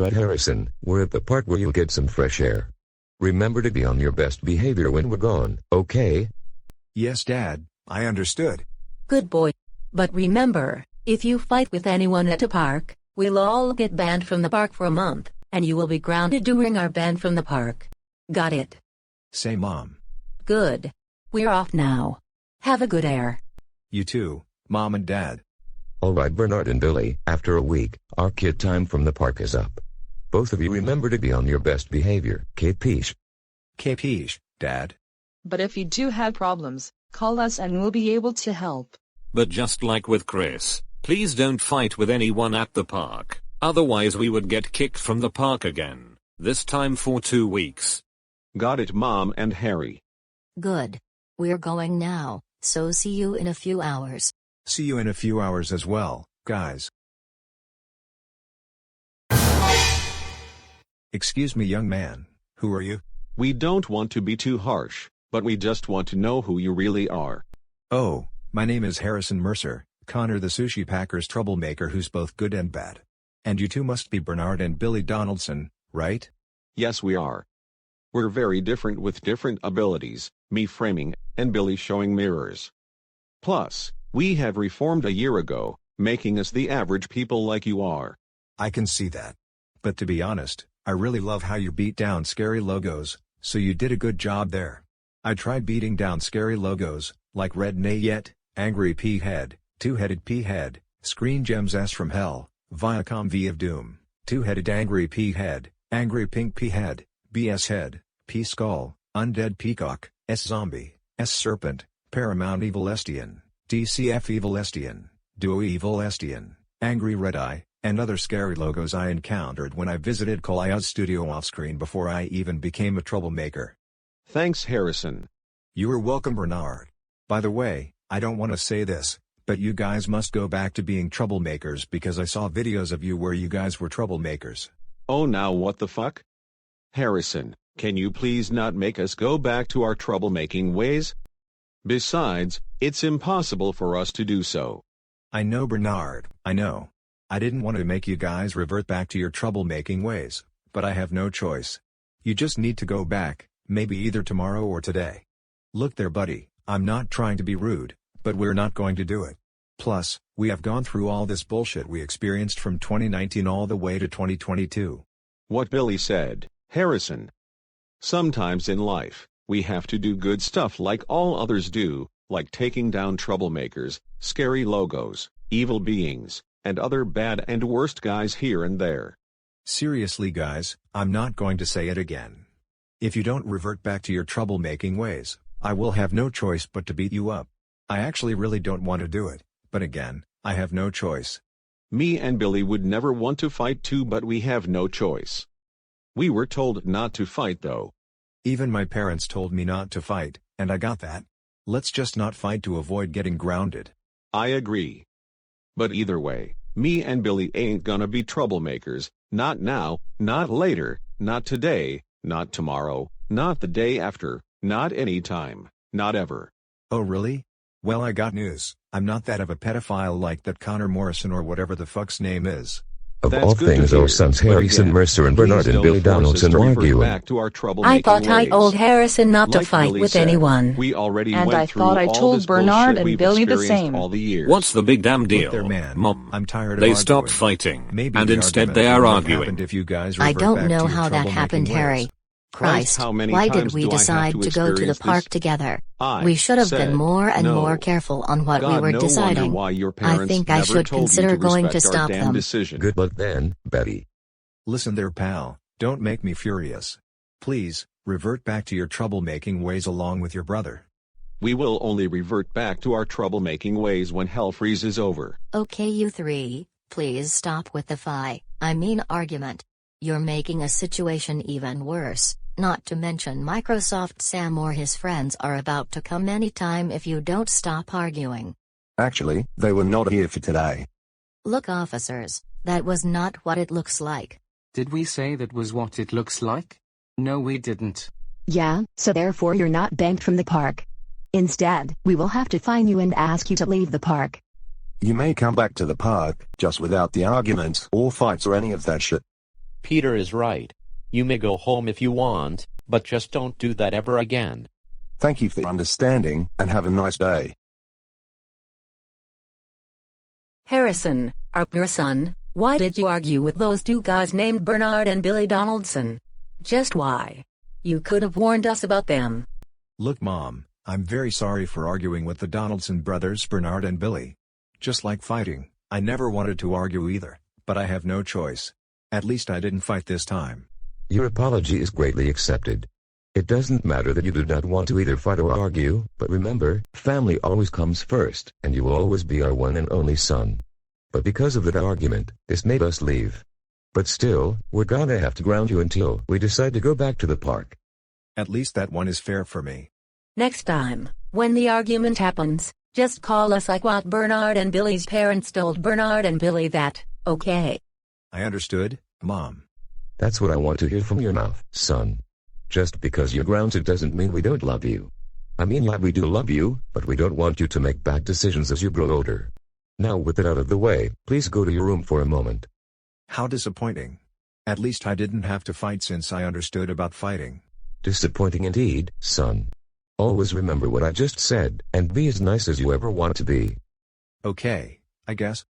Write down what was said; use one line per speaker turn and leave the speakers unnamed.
Alright Harrison, we're at the park where you'll get some fresh air. Remember to be on your best behavior when we're gone, okay?
Yes, Dad, I understood.
Good boy. But remember, if you fight with anyone at a park, we'll all get banned from the park for a month, and you will be grounded during our ban from the park. Got it?
Say, Mom.
Good. We're off now. Have a good air.
You too, Mom and Dad.
Alright Bernard and Billy, after a week, our kid time from the park is up. Both of you remember to be on your best behavior, capiche?
Capiche, Dad.
But if you do have problems, call us and we'll be able to help.
But just like with Chris, please don't fight with anyone at the park, otherwise we would get kicked from the park again, this time for 2 weeks.
Got it, Mom and Harry.
Good. We're going now, so see you in a few hours.
See you in a few hours as well, guys. Excuse me, young man, who are you?
We don't want to be too harsh, but we just want to know who you really are.
Oh, my name is Harrison Mercer, Connor the Sushi Packer's troublemaker who's both good and bad. And you two must be Bernard and Billy Donaldson, right?
Yes, we are. We're very different with different abilities, me framing, and Billy showing mirrors. Plus, we have reformed a year ago, making us the average people like you are.
I can see that. But to be honest, I really love how you beat down scary logos, so you did a good job there. I tried beating down scary logos, like Red Nayet, Angry P-Head, Two-Headed P-Head, Screen Gems S from Hell, Viacom V of Doom, Two-Headed Angry P-Head, Angry Pink P-Head, BS Head, P-Skull, Undead Peacock, S-Zombie, S-Serpent, Paramount Evil Estian, DCF Evil Estian, Duo Evil Estian, Angry Red Eye, and other scary logos I encountered when I visited Vyond Studio off-screen before I even became a troublemaker.
Thanks, Harrison.
You are welcome, Bernard. By the way, I don't want to say this, but you guys must go back to being troublemakers because I saw videos of you where you guys were troublemakers.
Oh, now what the fuck? Harrison, can you please not make us go back to our troublemaking ways? Besides, it's impossible for us to do so.
I know, Bernard, I know. I didn't want to make you guys revert back to your troublemaking ways, but I have no choice. You just need to go back, maybe either tomorrow or today. Look there, buddy, I'm not trying to be rude, but we're not going to do it. Plus, we have gone through all this bullshit we experienced from 2019 all the way to 2022.
What Billy said, Harrison. Sometimes in life, we have to do good stuff like all others do, like taking down troublemakers, scary logos, evil beings, and other bad and worst guys here and there.
Seriously guys, I'm not going to say it again. If you don't revert back to your troublemaking ways, I will have no choice but to beat you up. I actually really don't want to do it, but again, I have no choice.
Me and Billy would never want to fight too, but we have no choice. We were told not to fight though.
Even my parents told me not to fight, and I got that. Let's just not fight to avoid getting grounded.
I agree. But either way, me and Billy ain't gonna be troublemakers, not now, not later, not today, not tomorrow, not the day after, not anytime, not ever.
Oh really? Well, I got news. I'm not that of a pedophile like that Connor Morrison or whatever the fuck's name is.
Of
That's
all
good to
things,
hear,
those sons
but
Harrison
again,
Mercer and Bernard
please
and Billy
don't force us
Donaldson
to revert
arguing.
back to our
I thought I
troublemaking
told
ways.
Harrison not to
Like
fight
Billy
with
said,
anyone.
we already
And
went
I
through
thought I
all
told
this
Bernard
bullshit
and
we've
Billy the
experienced
same.
all the years.
What's the big damn
Look
deal,
there, man.
Mom?
I'm tired of
They
arguing.
stopped fighting,
Maybe
and
the
instead
argument
they are
wouldn't have
arguing.
happened if you guys
I
revert
don't
back
know
to your
how that happened,
troublemaking
Harry.
ways.
Christ,
how many
why
times
did we
do I have
decide
to
to go to the
experience
park
this?
together?
I
We should have been
said
more and
no.
more careful on what
God,
we were
no
deciding.
wonder why your
I
parents
think I
never
should
told you
consider going to
respect our
stop
damn
them.
decision.
Good luck then, Betty.
Listen there, pal, don't make me furious. Please, revert back to your troublemaking ways along with your brother.
We will only revert back to our troublemaking ways when hell freezes over.
Okay, you three, please stop with the argument. You're making a situation even worse, not to mention Microsoft Sam or his friends are about to come anytime if you don't stop arguing.
Actually, they were not here for today.
Look, officers, that was not what it looks like.
Did we say that was what it looks like? No, we didn't.
Yeah, so therefore you're not banned from the park. Instead, we will have to fine you and ask you to leave the park.
You may come back to the park, just without the arguments or fights or any of that shit.
Peter is right. You may go home if you want, but just don't do that ever again.
Thank you for understanding, and have a nice day.
Harrison, our poor son, why did you argue with those two guys named Bernard and Billy Donaldson? Just why? You could have warned us about them.
Look, Mom, I'm very sorry for arguing with the Donaldson brothers Bernard and Billy. Just like fighting, I never wanted to argue either, but I have no choice. At least I didn't fight this time.
Your apology is greatly accepted. It doesn't matter that you do not want to either fight or argue, but remember, family always comes first, and you will always be our one and only son. But because of that argument, this made us leave. But still, we're gonna have to ground you until we decide to go back to the park.
At least that one is fair for me.
Next time, when the argument happens, just call us like what Bernard and Billy's parents told Bernard and Billy that, okay?
I understood, Mom.
That's what I want to hear from your mouth, son. Just because you're grounded doesn't mean we don't love you. I mean, yeah, we do love you, but we don't want you to make bad decisions as you grow older. Now with it out of the way, please go to your room for a moment.
How disappointing. At least I didn't have to fight since I understood about fighting.
Disappointing indeed, son. Always remember what I just said, and be as nice as you ever want to be.
Okay, I guess.